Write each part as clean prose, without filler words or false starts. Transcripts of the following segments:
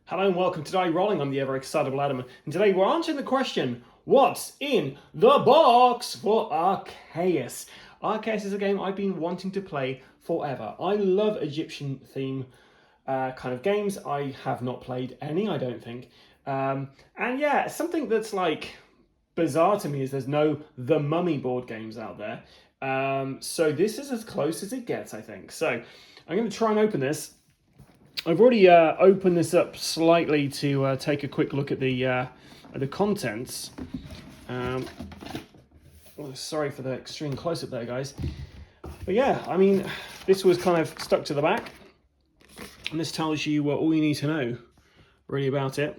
Hello and welcome to Die Rollin. I'm the ever excitable Adam, and today we're answering the question, what's in the box for Arkeis? Arkeis is a game I've been wanting to play forever. I love Egyptian theme kind of games. I have not played any, I don't think. And yeah, something that's like bizarre to me is there's no The Mummy board games out there. So this is as close as it gets, I think. So I'm going to try and open this. I've already opened this up slightly to take a quick look at the contents. Sorry for the extreme close-up there, guys. But yeah, I mean, this was kind of stuck to the back. And this tells you all you need to know, really, about it.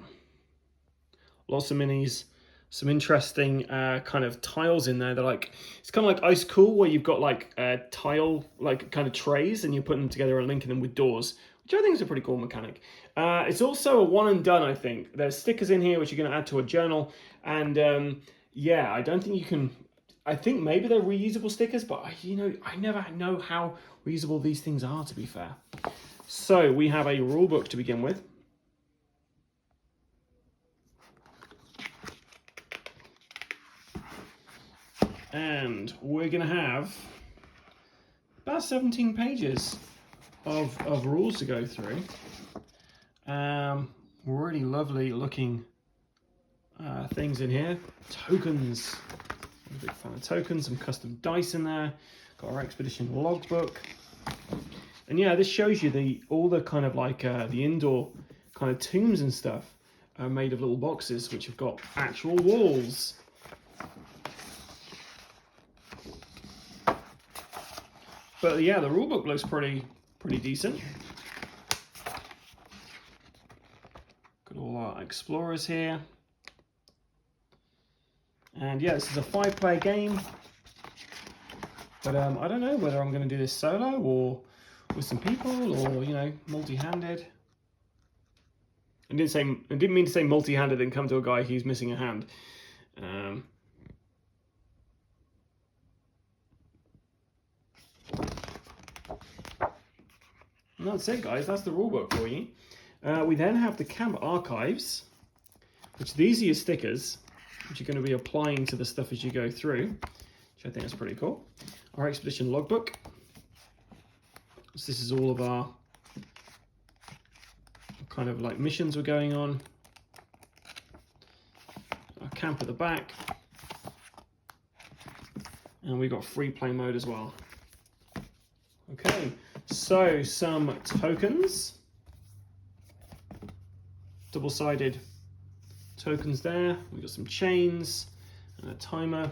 Lots of minis, some interesting kind of tiles in there. They're like, it's kind of like Ice Cool, where you've got like tile, like kind of trays, and you're putting them together and linking them with doors, which I think is a pretty cool mechanic. It's also a one and done, I think. There's stickers in here which you're going to add to a journal, and yeah, I don't think you can. I think maybe they're reusable stickers, but I never know how reusable these things are, to be fair. So we have a rule book to begin with. And we're going to have about 17 pages of rules to go through. Really lovely looking things in here. Tokens. I'm a big fan of tokens. Some custom dice in there. Got our expedition logbook. And yeah, this shows you all the kind of like the indoor kind of tombs and stuff are made of little boxes which have got actual walls. But yeah, the rulebook looks pretty decent. Got all our explorers here. And yeah, this is a 5-player game. But I don't know whether I'm going to do this solo or with some people, or multi-handed. I didn't mean to say multi-handed and come to a guy who's missing a hand. And that's it, guys. That's the rulebook for you. We then have the camp archives, which these are your stickers, which you're going to be applying to the stuff as you go through, which I think is pretty cool. Our expedition logbook. So this is all of our kind of like missions we're going on. Our camp at the back. And we've got free play mode as well. Okay, so some tokens. Double-sided tokens there. We've got some chains and a timer.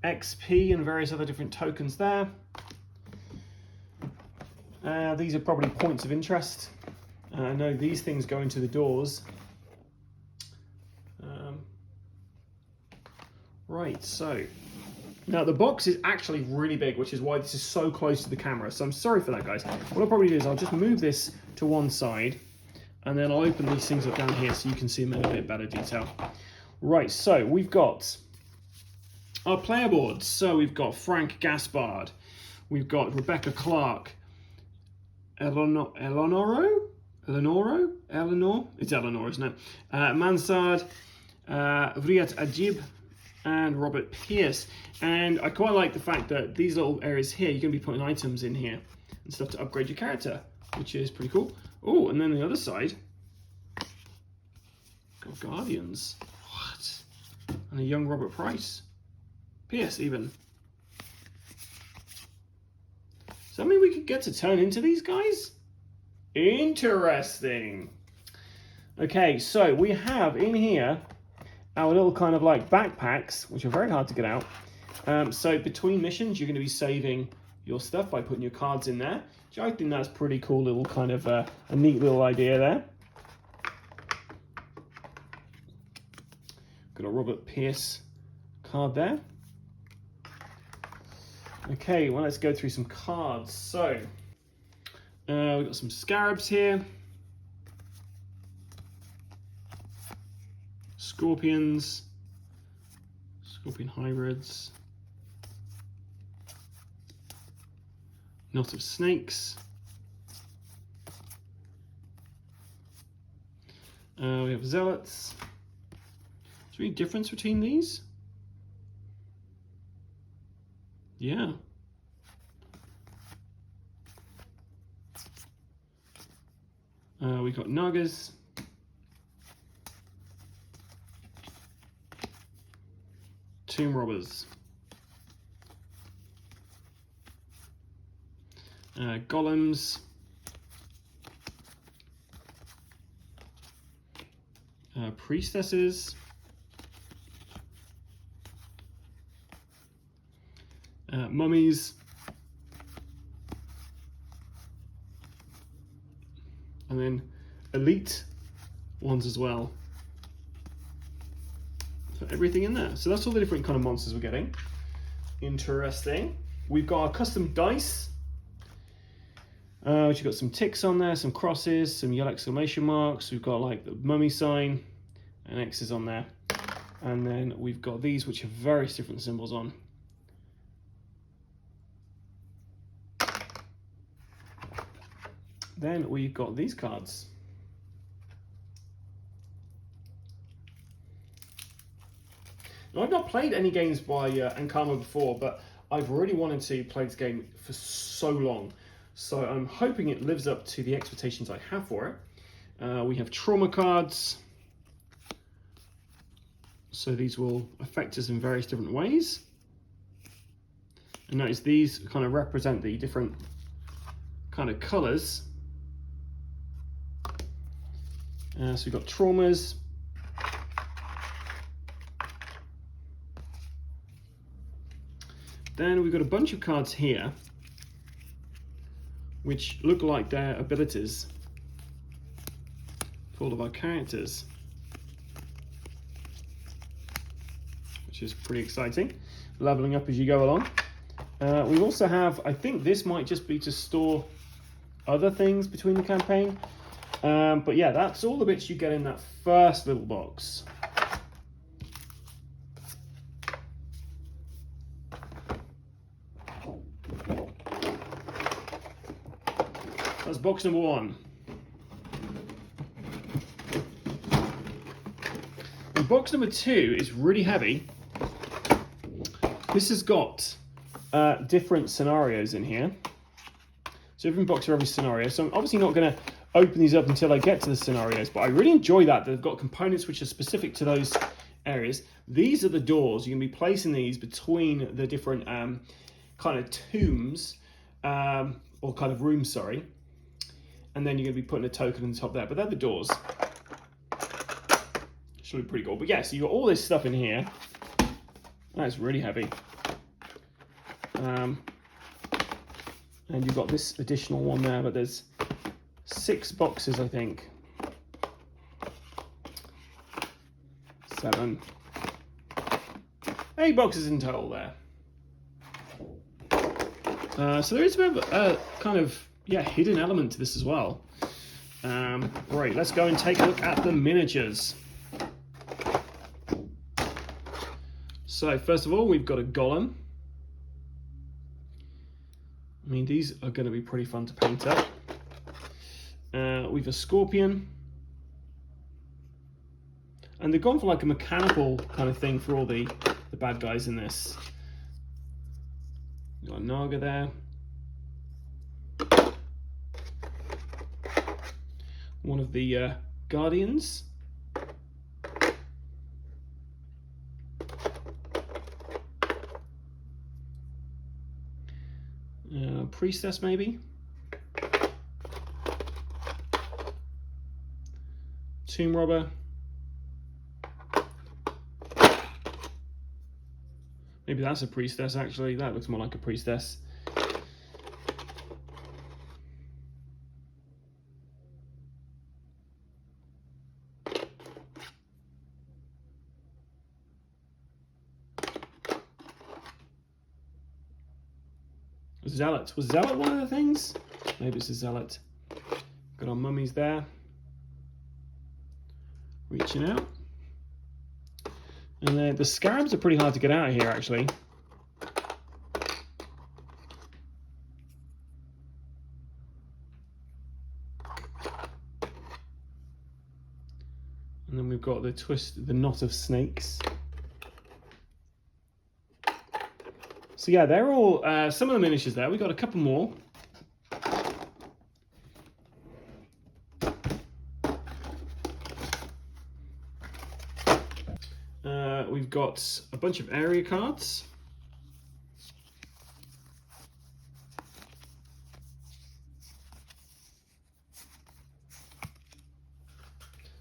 XP and various other different tokens there. These are probably points of interest. I know these things go into the doors. Right, so now the box is actually really big, which is why this is so close to the camera. So I'm sorry for that, guys. What I'll probably do is I'll just move this to one side, and then I'll open these things up down here so you can see them in a bit better detail. Right, so we've got our player boards. So we've got Frank Gaspard, we've got Rebecca Clark, Eleanor, it's Eleanor, isn't it? Mansard, Vriat Ajib, and Robert Pierce. And I quite like the fact that these little areas here, you're going to be putting items in here and stuff to upgrade your character, which is pretty cool. Oh, and then the other side, got Guardians. What? And a young Robert Price. Pierce, even. Does that mean we could get to turn into these guys? Interesting. Okay, so we have in here our little kind of like backpacks, which are very hard to get out. So between missions, you're going to be saving your stuff by putting your cards in there. Which I think that's pretty cool, little kind of a neat little idea there. Got a Robert Pierce card there. Okay, well, let's go through some cards. So we've got some scarabs here. Scorpions. Scorpion hybrids. Knot of snakes. We have zealots. Is there any difference between these? Yeah. We've got nagas. Tomb robbers. Golems. Priestesses. Mummies. And then elite ones as well. So everything in there. So that's all the different kind of monsters we're getting. Interesting. We've got our custom dice. Which you've got some ticks on there, some crosses, some yellow exclamation marks. We've got like the mummy sign and X's on there. And then we've got these which have various different symbols on. Then we've got these cards. Now, I've not played any games by Ankama before, but I've really wanted to play this game for so long. So I'm hoping it lives up to the expectations I have for it. We have trauma cards. So these will affect us in various different ways. And notice these kind of represent the different kind of colours. So we've got traumas. Then we've got a bunch of cards here which look like their abilities for all of our characters, which is pretty exciting. Leveling up as you go along. We also have, I think this might just be to store other things between the campaign. But yeah, that's all the bits you get in that first little box. That's box number one. And box number two is really heavy. This has got different scenarios in here. So different box for every scenario. So I'm obviously not going to open these up until I get to the scenarios, but I really enjoy that. They've got components which are specific to those areas. These are the doors. You can be placing these between the different kind of tombs, or kind of rooms, sorry. And then you're going to be putting a token on the top there, but they're the doors. Should be pretty cool. But yeah, so you've got all this stuff in here. That's really heavy. And you've got this additional one there, but there's 6 boxes, I think. 7. 8 boxes in total there. So there is a bit of a kind of, yeah, hidden element to this as well. Right, let's go and take a look at the miniatures. So first of all, we've got a golem. I mean, these are going to be pretty fun to paint up. We've a scorpion. And they've gone for like a mechanical kind of thing for all the bad guys in this. We've got a naga there. One of the guardians. Priestess, maybe. Tomb robber. Maybe that's a priestess, actually. That looks more like a priestess. Zealot. Was Zealot one of the things? Maybe it's a Zealot. Got our mummies there. Reaching out. And the scarabs are pretty hard to get out of here, actually. And then we've got the knot of snakes. So yeah, they're all some of the miniatures there. We've got a couple more. We've got a bunch of area cards.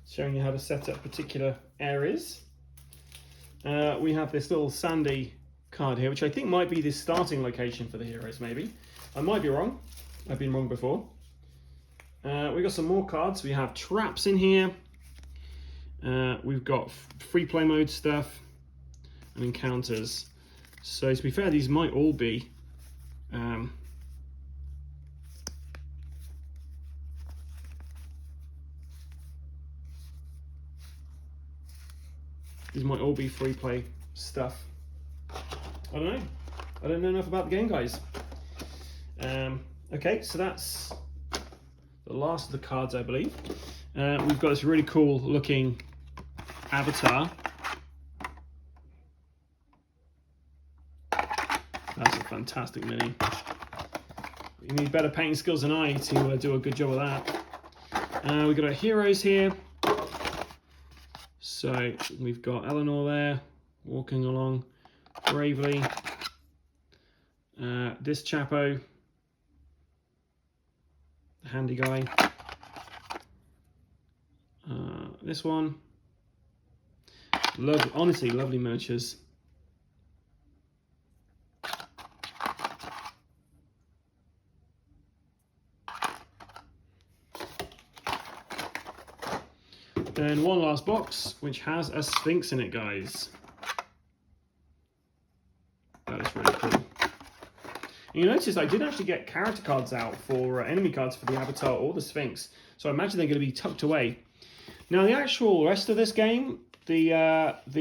Showing you how to set up particular areas. We have this little sandy card here, which I think might be the starting location for the heroes, maybe. I might be wrong. I've been wrong before. We've got some more cards. We have traps in here. We've got free play mode stuff and encounters. So to be fair, these might all be free play stuff. I don't know. I don't know enough about the game, guys. Okay, so that's the last of the cards, I believe. We've got this really cool looking avatar. That's a fantastic mini. You need better painting skills than I to do a good job of that. We've got our heroes here. So we've got Eleanor there, walking along bravely. This chapo, the handy guy. This one. Honestly, lovely miniatures. Then one last box, which has a Sphinx in it, guys. That is really cool. And you notice I didn't actually get character cards out for enemy cards for the Avatar or the Sphinx, so I imagine they're going to be tucked away. Now the actual rest of this game, the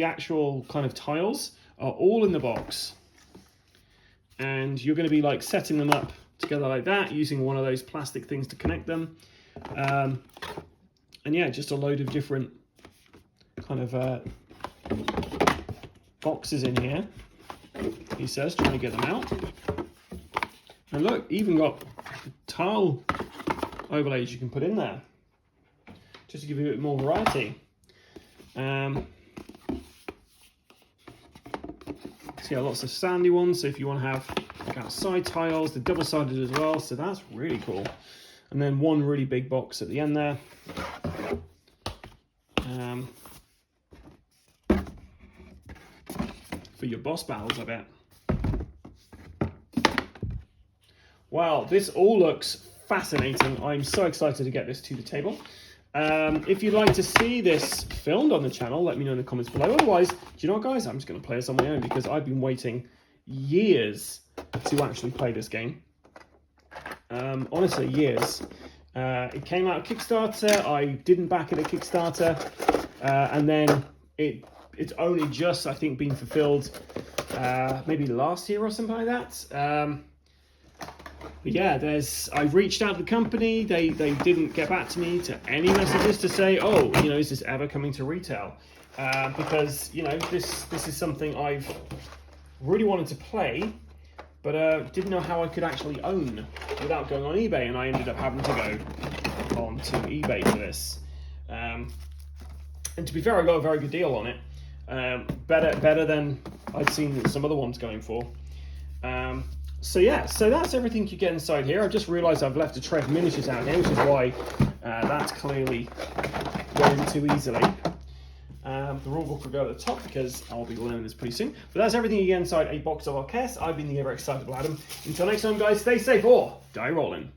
actual kind of tiles are all in the box, and you're going to be like setting them up together like that, using one of those plastic things to connect them. And yeah, just a load of different kind of boxes in here, he says, trying to get them out. And look, even got tile overlays you can put in there, just to give you a bit more variety. So yeah, lots of sandy ones, so if you want to have like outside tiles, they're double-sided as well, so that's really cool. And then one really big box at the end there. For your boss battles, I bet. Wow, this all looks fascinating. I'm so excited to get this to the table. If you'd like to see this filmed on the channel, let me know in the comments below. Otherwise, do you know what, guys? I'm just going to play this on my own because I've been waiting years to actually play this game. Honestly, years. It came out of Kickstarter. I didn't back it at Kickstarter, and then it's only just, I think, been fulfilled maybe last year or something like that. But yeah, I've reached out to the company. They didn't get back to me to any messages to say, oh, you know, is this ever coming to retail? Because, you know, this is something I've really wanted to play, but didn't know how I could actually own without going on eBay, and I ended up having to go on to eBay for this. And to be fair, I got a very good deal on it. Better than I'd seen some other ones going for. So yeah, so that's everything you get inside here. I've just realised I've left a tray of miniatures out here, which is why that's clearly going too easily. The rulebook will go at the top because I'll be learning this pretty soon. But that's everything you get inside a box of Arkeis. I've been the ever excitable Adam. Until next time, guys, stay safe or die rolling.